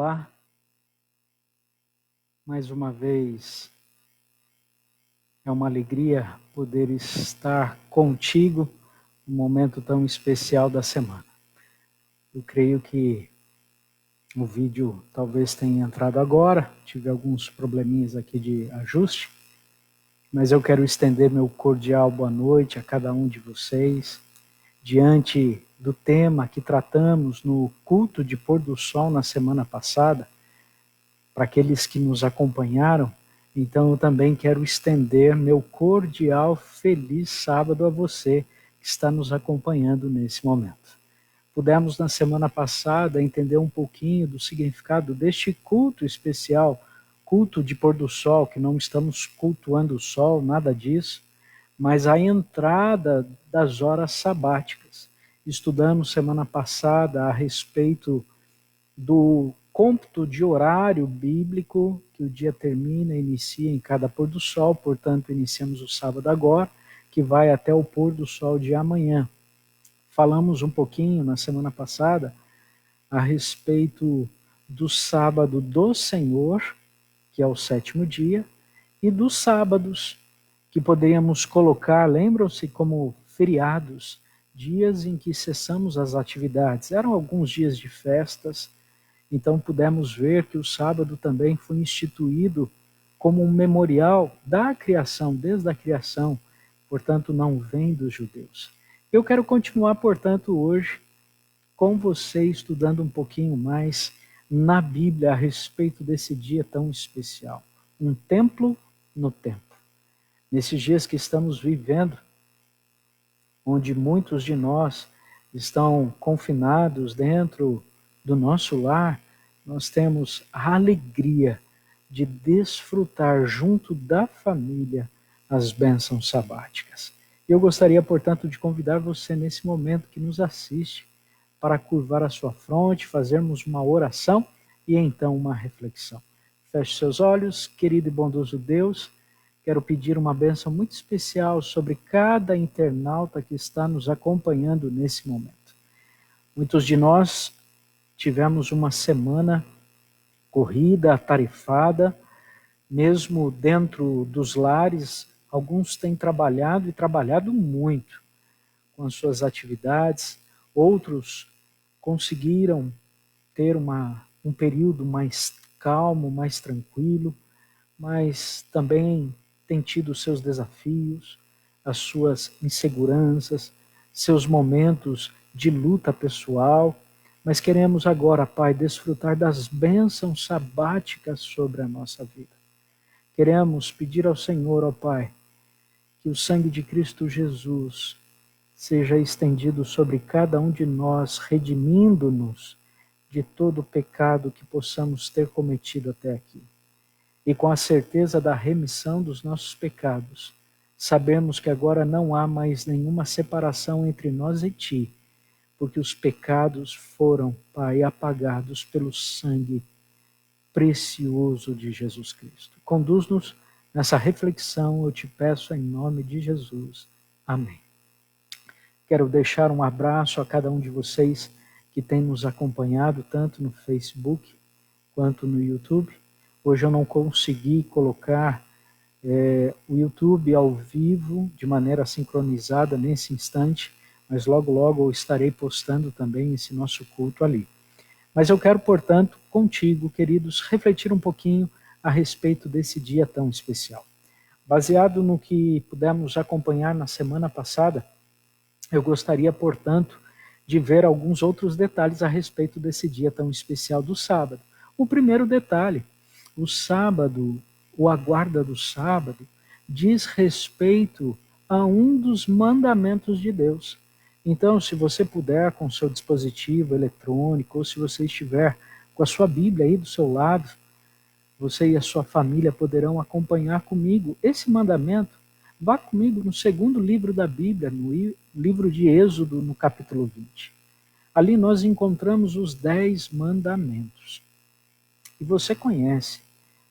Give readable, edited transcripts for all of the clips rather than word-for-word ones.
Olá, mais uma vez é uma alegria poder estar contigo num momento tão especial da semana. Eu creio que o vídeo talvez tenha entrado agora, tive alguns probleminhas aqui de ajuste, mas eu quero estender meu cordial boa noite a cada um de vocês, diante do tema que tratamos no culto de pôr do sol na semana passada. Para aqueles que nos acompanharam, então eu também quero estender meu cordial feliz sábado a você que está nos acompanhando nesse momento. Pudemos na semana passada entender um pouquinho do significado deste culto especial, culto de pôr do sol, que não estamos cultuando o sol, nada disso, mas a entrada das horas sabáticas. Estudamos semana passada a respeito do cômputo de horário bíblico, que o dia termina e inicia em cada pôr do sol, portanto iniciamos o sábado agora, que vai até o pôr do sol de amanhã. Falamos um pouquinho na semana passada a respeito do sábado do Senhor, que é o sétimo dia, e dos sábados, que poderíamos colocar, lembram-se, como feriados, dias em que cessamos as atividades. Eram alguns dias de festas. Então pudemos ver que o sábado também foi instituído como um memorial da criação, desde a criação, portanto não vem dos judeus. Eu quero continuar, portanto, hoje com você estudando um pouquinho mais na Bíblia a respeito desse dia tão especial. Um templo no tempo. Nesses dias que estamos vivendo, onde muitos de nós estão confinados dentro do nosso lar, nós temos a alegria de desfrutar junto da família as bênçãos sabáticas. Eu gostaria, portanto, de convidar você nesse momento que nos assiste para curvar a sua fronte, fazermos uma oração e então uma reflexão. Feche seus olhos, querido e bondoso Deus. Quero pedir uma bênção muito especial sobre cada internauta que está nos acompanhando nesse momento. Muitos de nós tivemos uma semana corrida, atarefada, mesmo dentro dos lares, alguns têm trabalhado e trabalhado muito com as suas atividades, outros conseguiram ter um período mais calmo, mais tranquilo, mas também tem tido seus desafios, as suas inseguranças, seus momentos de luta pessoal, mas queremos agora, Pai, desfrutar das bênçãos sabáticas sobre a nossa vida. Queremos pedir ao Senhor, ó Pai, que o sangue de Cristo Jesus seja estendido sobre cada um de nós, redimindo-nos de todo o pecado que possamos ter cometido até aqui. E com a certeza da remissão dos nossos pecados, sabemos que agora não há mais nenhuma separação entre nós e Ti, porque os pecados foram, Pai, apagados pelo sangue precioso de Jesus Cristo. Conduz-nos nessa reflexão, eu te peço em nome de Jesus. Amém. Quero deixar um abraço a cada um de vocês que tem nos acompanhado, tanto no Facebook quanto no YouTube. Hoje eu não consegui colocar o YouTube ao vivo de maneira sincronizada nesse instante, mas logo logo eu estarei postando também esse nosso culto ali. Mas eu quero, portanto, contigo, queridos, refletir um pouquinho a respeito desse dia tão especial. Baseado no que pudemos acompanhar na semana passada, eu gostaria, portanto, de ver alguns outros detalhes a respeito desse dia tão especial do sábado. O primeiro detalhe, o sábado, ou a guarda do sábado, diz respeito a um dos mandamentos de Deus. Então, se você puder, com seu dispositivo eletrônico, ou se você estiver com a sua Bíblia aí do seu lado, você e a sua família poderão acompanhar comigo esse mandamento. Vá comigo no segundo livro da Bíblia, no livro de Êxodo, no capítulo 20. Ali nós encontramos os 10 mandamentos. E você conhece,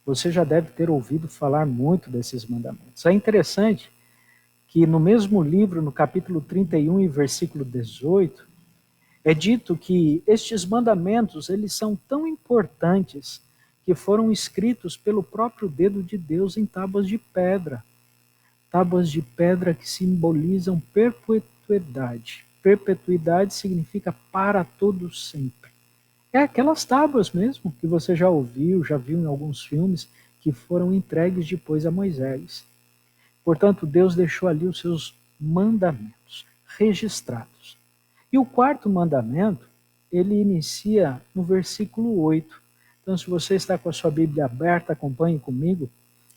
você já deve ter ouvido falar muito desses mandamentos. É interessante que no mesmo livro, no capítulo 31 e versículo 18, É dito que estes mandamentos, eles são tão importantes que foram escritos pelo próprio dedo de Deus em tábuas de pedra que simbolizam perpetuidade. Perpetuidade significa para todo sempre. É aquelas tábuas mesmo que você já ouviu, já viu em alguns filmes, que foram entregues depois a Moisés. Portanto, Deus deixou ali os seus mandamentos registrados. E o quarto mandamento, ele inicia no versículo 8. Então, se você está com a sua Bíblia aberta, acompanhe comigo.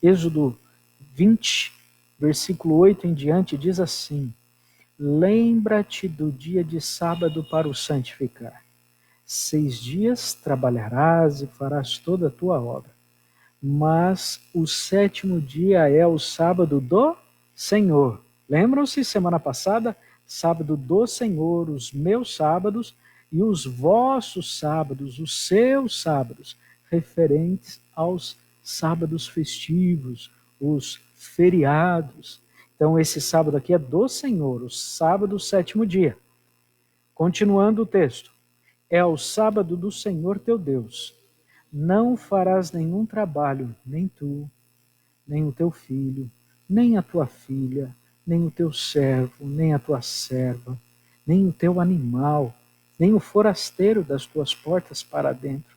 Êxodo 20, versículo 8 em diante, diz assim: Lembra-te do dia de sábado para o santificar. 6 dias trabalharás e farás toda a tua obra. Mas o sétimo dia é o sábado do Senhor. Lembram-se, semana passada, sábado do Senhor, os meus sábados e os vossos sábados, os seus sábados, referentes aos sábados festivos, os feriados. Então, esse sábado aqui é do Senhor, o sábado, sétimo dia. Continuando o texto. É o sábado do Senhor teu Deus. Não farás nenhum trabalho, nem tu, nem o teu filho, nem a tua filha, nem o teu servo, nem a tua serva, nem o teu animal, nem o forasteiro das tuas portas para dentro.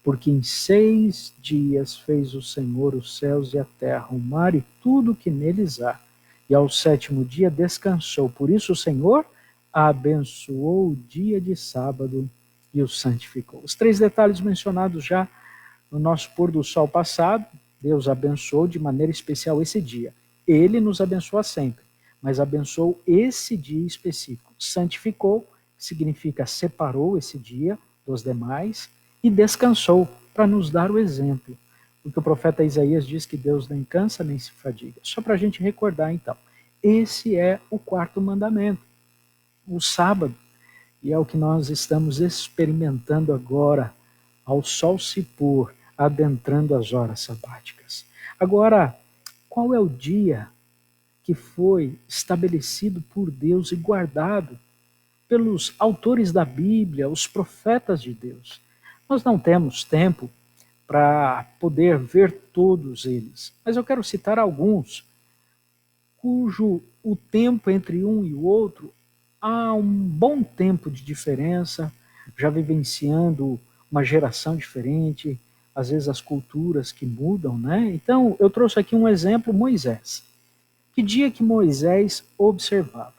Porque em 6 dias fez o Senhor os céus e a terra, o mar e tudo o que neles há. E ao sétimo dia descansou. Por isso o Senhor abençoou o dia de sábado e o santificou. Os 3 detalhes mencionados já no nosso pôr do sol passado, Deus abençoou de maneira especial esse dia. Ele nos abençoa sempre, mas abençoou esse dia específico. Santificou, significa separou esse dia dos demais e descansou para nos dar o exemplo. Porque o profeta Isaías diz que Deus nem cansa nem se fadiga. Só para a gente recordar então. Esse é o quarto mandamento, o sábado. E é o que nós estamos experimentando agora, ao sol se pôr, adentrando as horas sabáticas. Agora, qual é o dia que foi estabelecido por Deus e guardado pelos autores da Bíblia, os profetas de Deus? Nós não temos tempo para poder ver todos eles, mas eu quero citar alguns cujo o tempo entre um e o outro há um bom tempo de diferença, já vivenciando uma geração diferente, às vezes as culturas que mudam, né? Então, eu trouxe aqui um exemplo, Moisés. Que dia que Moisés observava?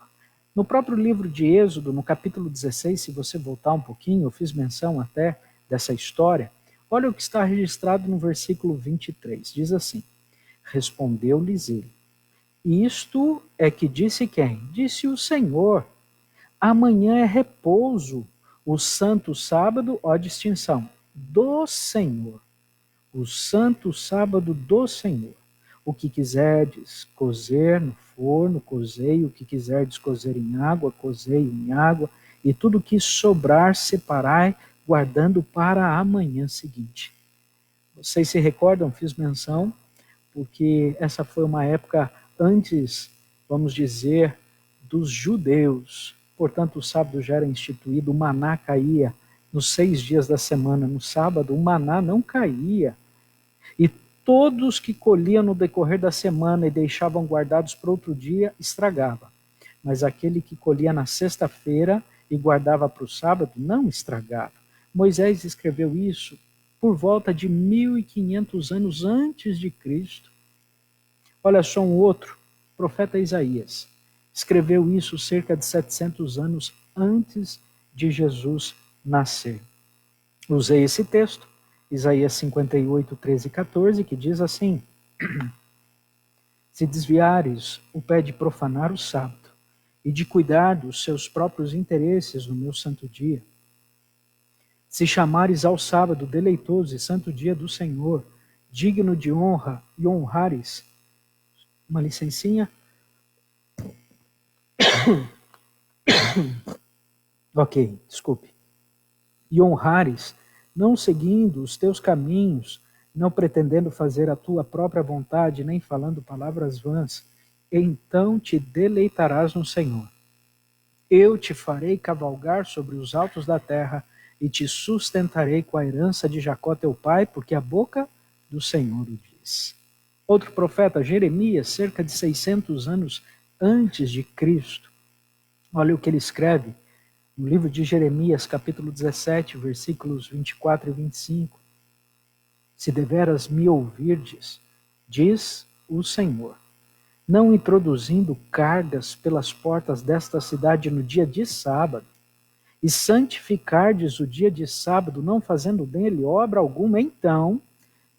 No próprio livro de Êxodo, no capítulo 16, se você voltar um pouquinho, eu fiz menção até dessa história, olha o que está registrado no versículo 23, diz assim: Respondeu-lhes ele, isto é que disse quem? Disse o Senhor. Amanhã é repouso, o santo sábado, ó distinção, do Senhor. O santo sábado do Senhor. O que quiserdes cozer no forno, cozei, o que quiserdes cozer em água, cozei em água, e tudo que sobrar separai, guardando para a manhã seguinte. Vocês se recordam, fiz menção, porque essa foi uma época antes, vamos dizer, dos judeus. Portanto, o sábado já era instituído, o maná caía nos 6 dias da semana. No sábado, o maná não caía. E todos que colhiam no decorrer da semana e deixavam guardados para outro dia, estragava. Mas aquele que colhia na sexta-feira e guardava para o sábado, não estragava. Moisés escreveu isso por volta de 1500 anos antes de Cristo. Olha só um outro, o profeta Isaías. Escreveu isso cerca de 700 anos antes de Jesus nascer. Usei esse texto, Isaías 58, 13 e 14, que diz assim: Se desviares o pé de profanar o sábado e de cuidar dos seus próprios interesses no meu santo dia, se chamares ao sábado deleitoso e santo dia do Senhor, digno de honra, e honrares, uma licencinha. Ok, desculpe. E honrares, não seguindo os teus caminhos, não pretendendo fazer a tua própria vontade, nem falando palavras vãs, então te deleitarás no Senhor. Eu te farei cavalgar sobre os altos da terra e te sustentarei com a herança de Jacó teu pai, porque a boca do Senhor o diz. Outro profeta, Jeremias, cerca de 600 anos antes de Cristo, olha o que ele escreve no livro de Jeremias, capítulo 17, versículos 24 e 25. Se deveras me ouvirdes, diz o Senhor, não introduzindo cargas pelas portas desta cidade no dia de sábado, e santificardes o dia de sábado, não fazendo nele obra alguma, então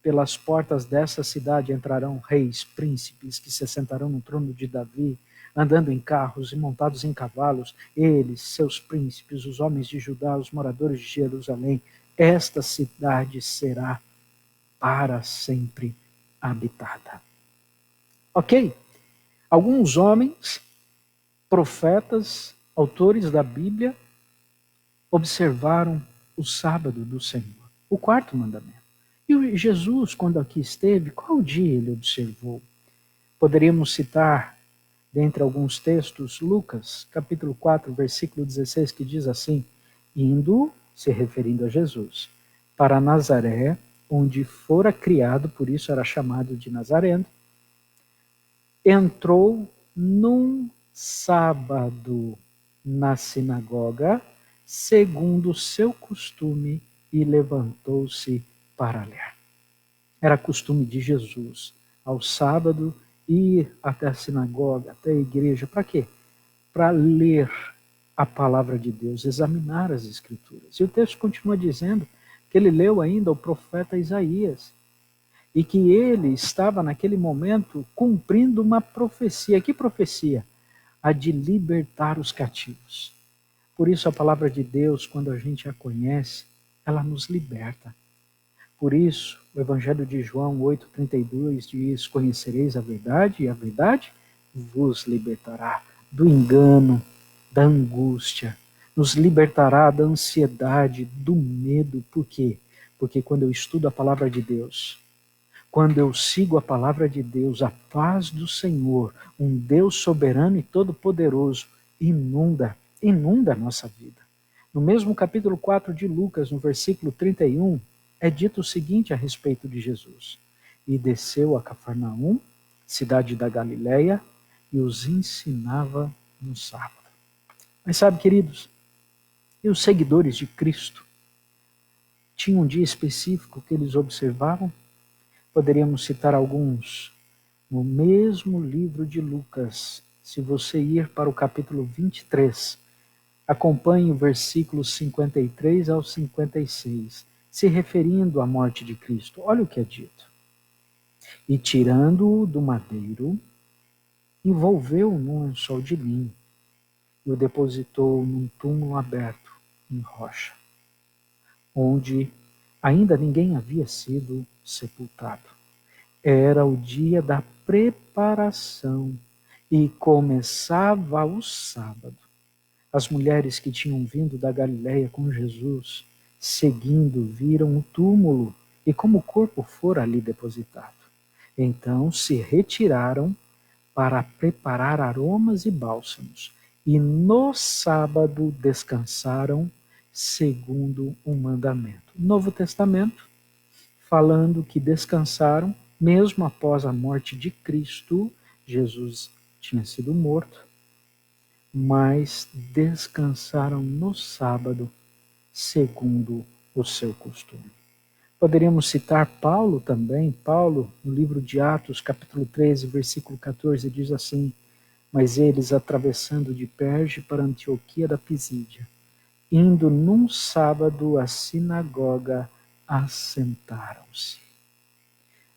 pelas portas dessa cidade entrarão reis, príncipes, que se sentarão no trono de Davi, andando em carros e montados em cavalos, eles, seus príncipes, os homens de Judá, os moradores de Jerusalém. Esta cidade será para sempre habitada. Ok? Alguns homens, profetas, autores da Bíblia, observaram o sábado do Senhor, o quarto mandamento. E Jesus, quando aqui esteve, qual dia ele observou? Poderíamos citar, dentre alguns textos, Lucas, capítulo 4, versículo 16, que diz assim, indo, se referindo a Jesus, para Nazaré, onde fora criado, por isso era chamado de Nazareno, entrou num sábado na sinagoga, segundo o seu costume, e levantou-se para ler. Era costume de Jesus, ao sábado, ir até a sinagoga, até a igreja. Para quê? Para ler a palavra de Deus, examinar as Escrituras. E o texto continua dizendo que ele leu ainda o profeta Isaías, e que ele estava naquele momento cumprindo uma profecia. Que profecia? A de libertar os cativos. Por isso a palavra de Deus, quando a gente a conhece, ela nos liberta. Por isso, o Evangelho de João 8,32 diz, conhecereis a verdade e a verdade vos libertará do engano, da angústia, nos libertará da ansiedade, do medo. Por quê? Porque quando eu estudo a palavra de Deus, quando eu sigo a palavra de Deus, a paz do Senhor, um Deus soberano e todo-poderoso, inunda a nossa vida. No mesmo capítulo 4 de Lucas, no versículo 31, é dito o seguinte a respeito de Jesus. E desceu a Cafarnaum, cidade da Galileia, e os ensinava no sábado. Mas sabe, queridos, e os seguidores de Cristo tinham um dia específico que eles observavam? Poderíamos citar alguns. No mesmo livro de Lucas, se você ir para o capítulo 23, acompanhe o versículo 53 ao 56, se referindo à morte de Cristo. Olha o que é dito. E tirando-o do madeiro, envolveu-o num lençol de linho e o depositou num túmulo aberto em rocha, onde ainda ninguém havia sido sepultado. Era o dia da preparação e começava o sábado. As mulheres que tinham vindo da Galiléia com Jesus, seguindo, viram o túmulo e como o corpo fora ali depositado. Então se retiraram para preparar aromas e bálsamos, e no sábado descansaram segundo o mandamento. Novo Testamento, falando que descansaram, mesmo após a morte de Cristo, Jesus tinha sido morto, mas descansaram no sábado, segundo o seu costume. Poderíamos citar Paulo também. Paulo, no livro de Atos, capítulo 13, versículo 14, diz assim, mas eles, atravessando de Perge para Antioquia da Pisídia, indo num sábado à sinagoga, assentaram-se.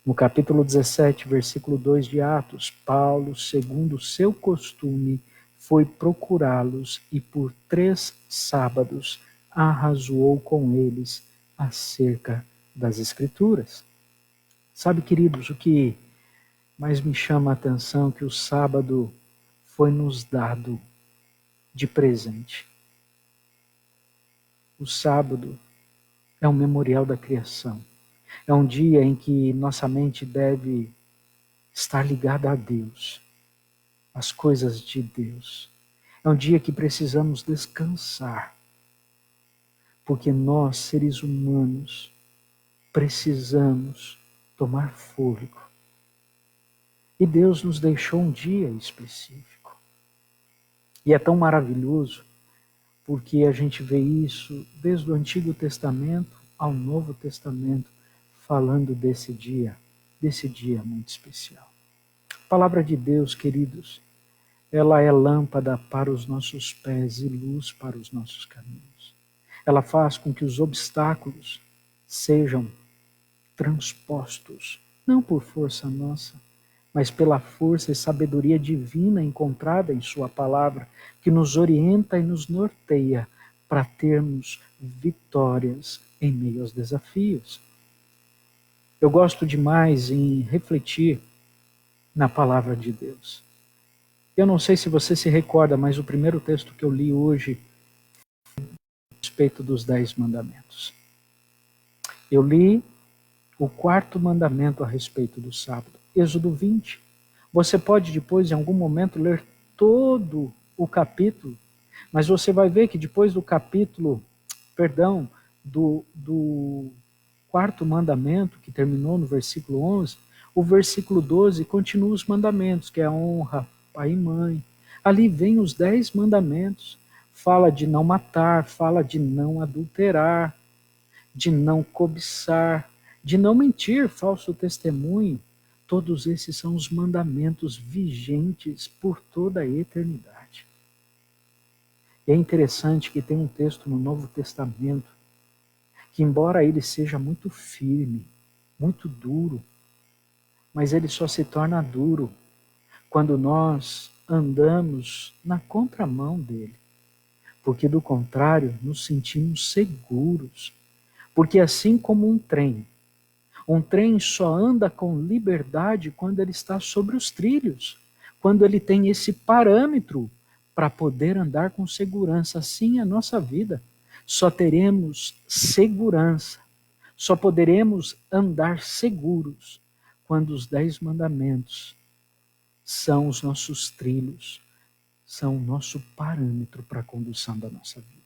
No capítulo 17, versículo 2 de Atos, Paulo, segundo o seu costume, foi procurá-los e por 3 sábados arrazoou com eles acerca das Escrituras. Sabe, queridos, o que mais me chama a atenção é que o sábado foi nos dado de presente. O sábado é um memorial da criação. É um dia em que nossa mente deve estar ligada a Deus, às coisas de Deus. É um dia que precisamos descansar, porque nós, seres humanos, precisamos tomar fôlego. E Deus nos deixou um dia específico. E é tão maravilhoso, porque a gente vê isso desde o Antigo Testamento ao Novo Testamento, falando desse dia muito especial. A palavra de Deus, queridos, ela é lâmpada para os nossos pés e luz para os nossos caminhos. Ela faz com que os obstáculos sejam transpostos, não por força nossa, mas pela força e sabedoria divina encontrada em Sua palavra, que nos orienta e nos norteia para termos vitórias em meio aos desafios. Eu gosto demais em refletir na palavra de Deus. Eu não sei se você se recorda, mas o primeiro texto que eu li hoje a respeito dos 10 mandamentos. Eu li o 4º mandamento a respeito do sábado, Êxodo 20. Você pode depois, em algum momento, ler todo o capítulo, mas você vai ver que depois do capítulo, do 4º mandamento, que terminou no versículo 11, o versículo 12 continua os mandamentos, que é a honra, pai e mãe. Ali vem os 10 mandamentos. Fala de não matar, fala de não adulterar, de não cobiçar, de não mentir, falso testemunho. Todos esses são os mandamentos vigentes por toda a eternidade. E é interessante que tem um texto no Novo Testamento que, embora ele seja muito firme, muito duro, mas ele só se torna duro quando nós andamos na contramão dele. Porque, do contrário, nos sentimos seguros. Porque assim como um trem só anda com liberdade quando ele está sobre os trilhos, quando ele tem esse parâmetro para poder andar com segurança. Assim é a nossa vida. Só teremos segurança, só poderemos andar seguros quando os 10 mandamentos são os nossos trilhos, são o nosso parâmetro para a condução da nossa vida.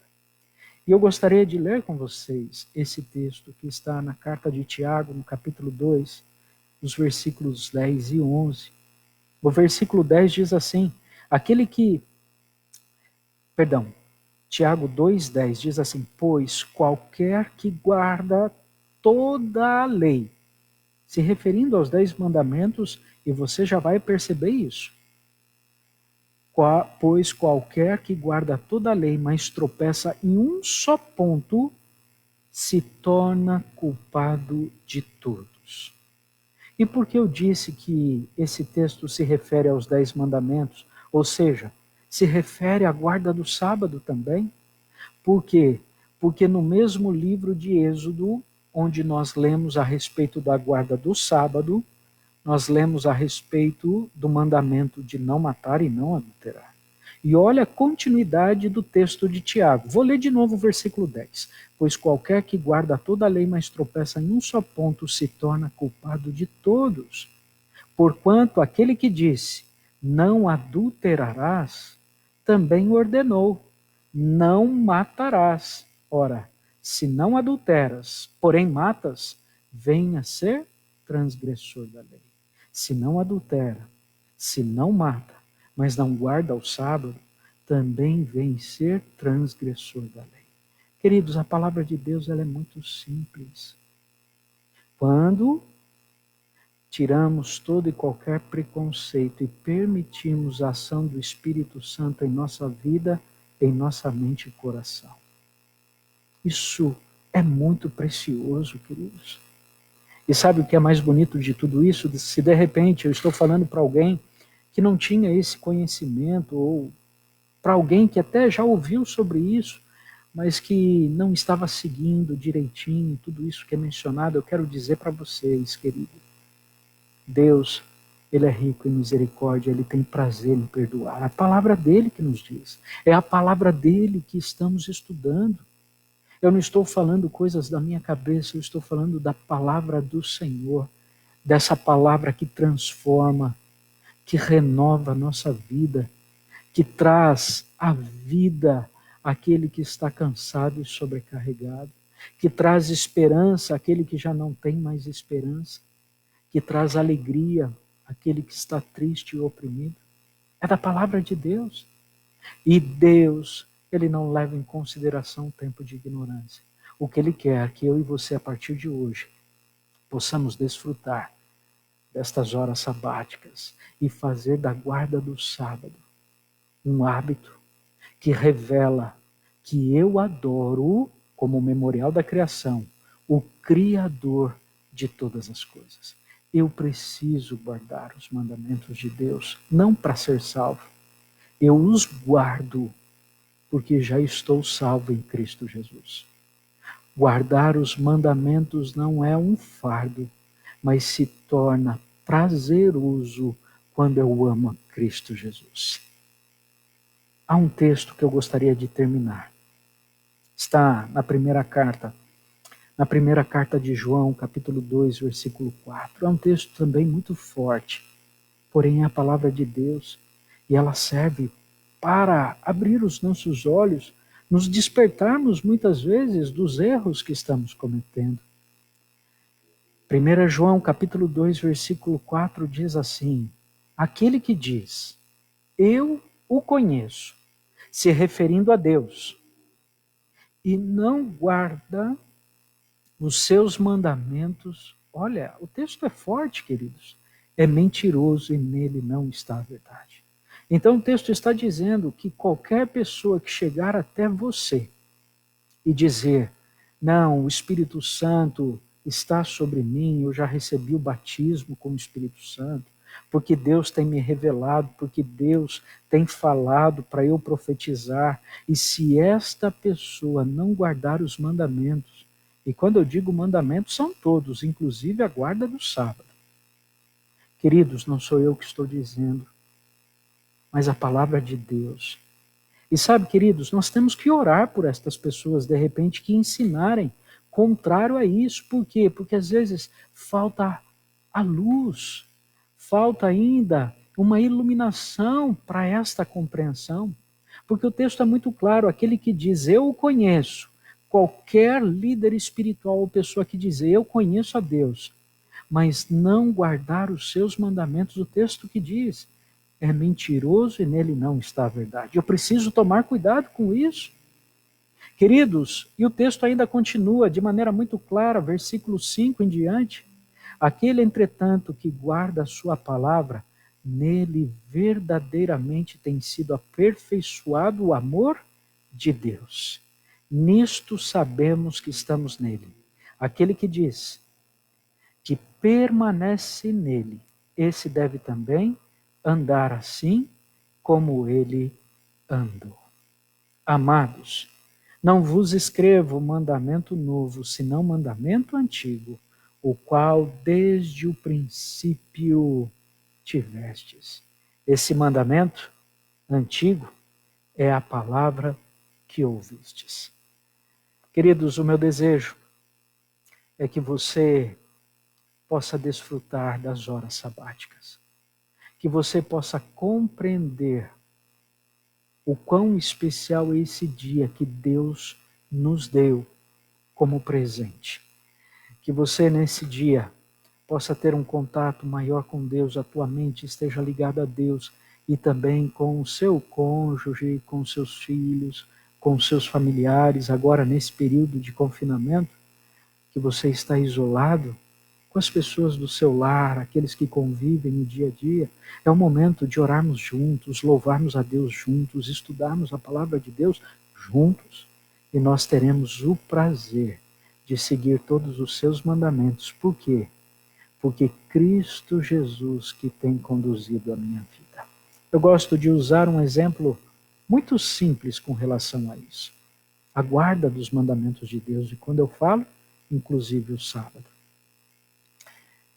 E eu gostaria de ler com vocês esse texto que está na carta de Tiago, no capítulo 2, nos versículos 10 e 11. O versículo 10 diz assim, Tiago 2,10 diz assim, pois qualquer que guarda toda a lei, se referindo aos 10 mandamentos, e você já vai perceber isso, pois qualquer que guarda toda a lei, mas tropeça em um só ponto, se torna culpado de todos. E por que eu disse que esse texto se refere aos 10 mandamentos? Ou seja, se refere à guarda do sábado também? Por quê? Porque no mesmo livro de Êxodo, onde nós lemos a respeito da guarda do sábado, nós lemos a respeito do mandamento de não matar e não adulterar. E olha a continuidade do texto de Tiago. Vou ler de novo o versículo 10. Pois qualquer que guarda toda a lei, mas tropeça em um só ponto, se torna culpado de todos. Porquanto aquele que disse, não adulterarás, também ordenou, não matarás. Ora, se não adulteras, porém matas, venha a ser transgressor da lei. Se não adultera, se não mata, mas não guarda o sábado, também vem ser transgressor da lei. Queridos, a palavra de Deus ela é muito simples. Quando tiramos todo e qualquer preconceito e permitimos a ação do Espírito Santo em nossa vida, em nossa mente e coração. Isso é muito precioso, queridos. E sabe o que é mais bonito de tudo isso? Se de repente eu estou falando para alguém que não tinha esse conhecimento, ou para alguém que até já ouviu sobre isso, mas que não estava seguindo direitinho tudo isso que é mencionado, eu quero dizer para vocês, querido, Deus, Ele é rico em misericórdia, Ele tem prazer em perdoar. A palavra dele que nos diz. É a palavra dele que estamos estudando. Eu não estou falando coisas da minha cabeça, eu estou falando da palavra do Senhor, dessa palavra que transforma, que renova a nossa vida, que traz a vida àquele que está cansado e sobrecarregado, que traz esperança àquele que já não tem mais esperança, que traz alegria àquele que está triste e oprimido. É da palavra de Deus. E Deus, Ele não leva em consideração o tempo de ignorância. O que Ele quer é que eu e você, a partir de hoje, possamos desfrutar destas horas sabáticas e fazer da guarda do sábado um hábito que revela que eu adoro, como memorial da criação, o Criador de todas as coisas. Eu preciso guardar os mandamentos de Deus, não para ser salvo. Eu os guardo porque já estou salvo em Cristo Jesus. Guardar os mandamentos não é um fardo, mas se torna prazeroso quando eu amo a Cristo Jesus. Há um texto que eu gostaria de terminar. Está na primeira carta de João, capítulo 2, versículo 4. É um texto também muito forte, porém é a palavra de Deus e ela serve para abrir os nossos olhos, nos despertarmos muitas vezes dos erros que estamos cometendo. 1 João capítulo 2, versículo 4 diz assim: aquele que diz, eu o conheço, se referindo a Deus, e não guarda os seus mandamentos, olha, o texto é forte, queridos, é mentiroso e nele não está a verdade. Então o texto está dizendo que qualquer pessoa que chegar até você e dizer, não, o Espírito Santo está sobre mim, eu já recebi o batismo com o Espírito Santo, porque Deus tem me revelado, porque Deus tem falado para eu profetizar, e se esta pessoa não guardar os mandamentos, e quando eu digo mandamentos são todos, inclusive a guarda do sábado. Queridos, não sou eu que estou dizendo, mas a palavra de Deus. E sabe, queridos, nós temos que orar por estas pessoas, de repente, que ensinarem contrário a isso. Por quê? Porque às vezes falta a luz, falta ainda uma iluminação para esta compreensão. Porque o texto é muito claro, aquele que diz, eu o conheço, qualquer líder espiritual ou pessoa que diz, eu conheço a Deus, mas não guardar os seus mandamentos, o texto que diz, é mentiroso e nele não está a verdade. Eu preciso tomar cuidado com isso. Queridos, e o texto ainda continua de maneira muito clara, versículo 5 em diante. Aquele, entretanto, que guarda a sua palavra, nele verdadeiramente tem sido aperfeiçoado o amor de Deus. Nisto sabemos que estamos nele. Aquele que diz que permanece nele, esse deve também andar assim como ele andou. Amados, não vos escrevo mandamento novo, senão mandamento antigo, o qual desde o princípio tivestes. Esse mandamento antigo é a palavra que ouvistes. Queridos, o meu desejo é que você possa desfrutar das horas sabáticas, que você possa compreender o quão especial é esse dia que Deus nos deu como presente. Que você nesse dia possa ter um contato maior com Deus, a tua mente esteja ligada a Deus e também com o seu cônjuge, com seus filhos, com seus familiares, agora nesse período de confinamento, que você está isolado, com as pessoas do seu lar, aqueles que convivem no dia a dia. É o momento de orarmos juntos, louvarmos a Deus juntos, estudarmos a palavra de Deus juntos, e nós teremos o prazer de seguir todos os seus mandamentos. Por quê? Porque Cristo Jesus que tem conduzido a minha vida. Eu gosto de usar um exemplo muito simples com relação a isso. A guarda dos mandamentos de Deus, e quando eu falo, inclusive o sábado.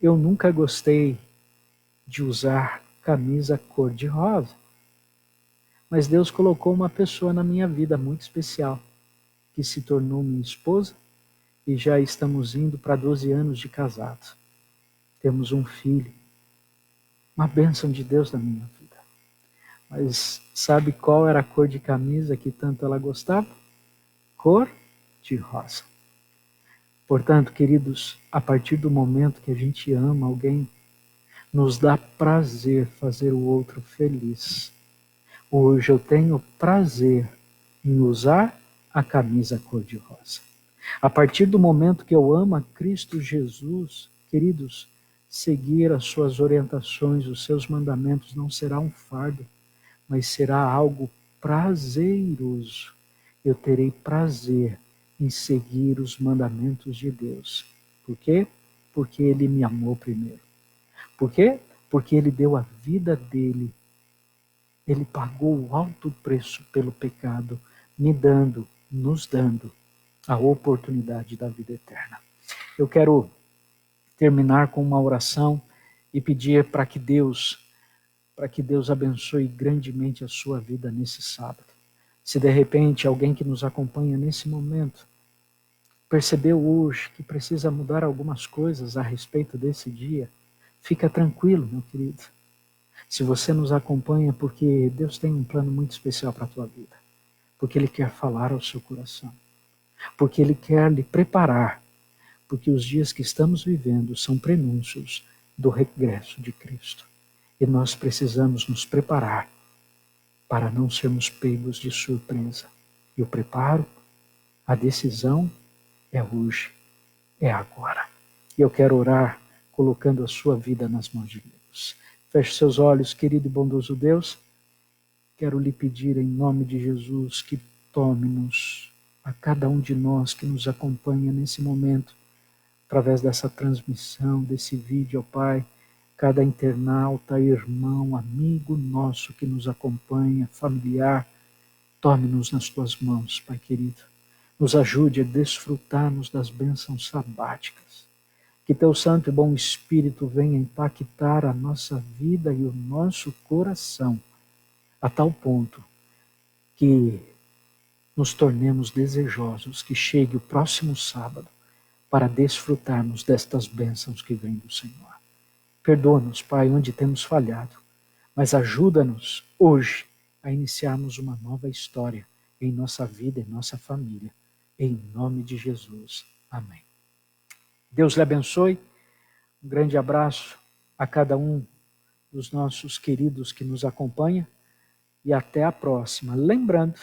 Eu nunca gostei de usar camisa cor-de-rosa, mas Deus colocou uma pessoa na minha vida muito especial, que se tornou minha esposa, e já estamos indo para 12 anos de casados. Temos um filho, uma bênção de Deus na minha vida. Mas sabe qual era a cor de camisa que tanto ela gostava? Cor de rosa. Portanto, queridos, a partir do momento que a gente ama alguém, nos dá prazer fazer o outro feliz. Hoje eu tenho prazer em usar a camisa cor-de-rosa. A partir do momento que eu amo a Cristo Jesus, queridos, seguir as suas orientações, os seus mandamentos não será um fardo, mas será algo prazeroso. Eu terei prazer em seguir os mandamentos de Deus. Por quê? Porque Ele me amou primeiro. Por quê? Porque Ele deu a vida dele. Ele pagou o alto preço pelo pecado, nos dando a oportunidade da vida eterna. Eu quero terminar com uma oração e pedir para que Deus abençoe grandemente a sua vida nesse sábado. Se de repente alguém que nos acompanha nesse momento percebeu hoje que precisa mudar algumas coisas a respeito desse dia, fica tranquilo, meu querido. Se você nos acompanha, porque Deus tem um plano muito especial para a tua vida, porque Ele quer falar ao seu coração, porque Ele quer lhe preparar, porque os dias que estamos vivendo são prenúncios do regresso de Cristo. E nós precisamos nos preparar para não sermos pegos de surpresa. E o preparo, a decisão é hoje, é agora. E eu quero orar colocando a sua vida nas mãos de Deus. Feche seus olhos, querido e bondoso Deus. Quero lhe pedir em nome de Jesus que tome-nos, a cada um de nós que nos acompanha nesse momento, através dessa transmissão, desse vídeo, ó Pai, cada internauta, irmão, amigo nosso que nos acompanha, familiar, tome-nos nas tuas mãos, Pai querido. Nos ajude a desfrutarmos das bênçãos sabáticas. Que teu Santo e bom Espírito venha impactar a nossa vida e o nosso coração, a tal ponto que nos tornemos desejosos que chegue o próximo sábado para desfrutarmos destas bênçãos que vêm do Senhor. Perdoa-nos, Pai, onde temos falhado, mas ajuda-nos hoje a iniciarmos uma nova história em nossa vida, em nossa família. Em nome de Jesus. Amém. Deus lhe abençoe. Um grande abraço a cada um dos nossos queridos que nos acompanha e até a próxima. Lembrando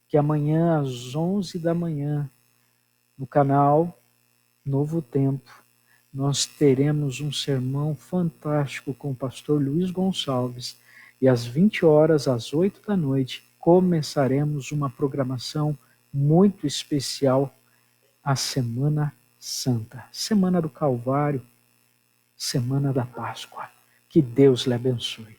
que amanhã às 11 da manhã, no canal Novo Tempo, nós teremos um sermão fantástico com o pastor Luiz Gonçalves e às 20 horas, às 8 da noite, começaremos uma programação muito especial, a Semana Santa, Semana do Calvário, Semana da Páscoa. Que Deus lhe abençoe.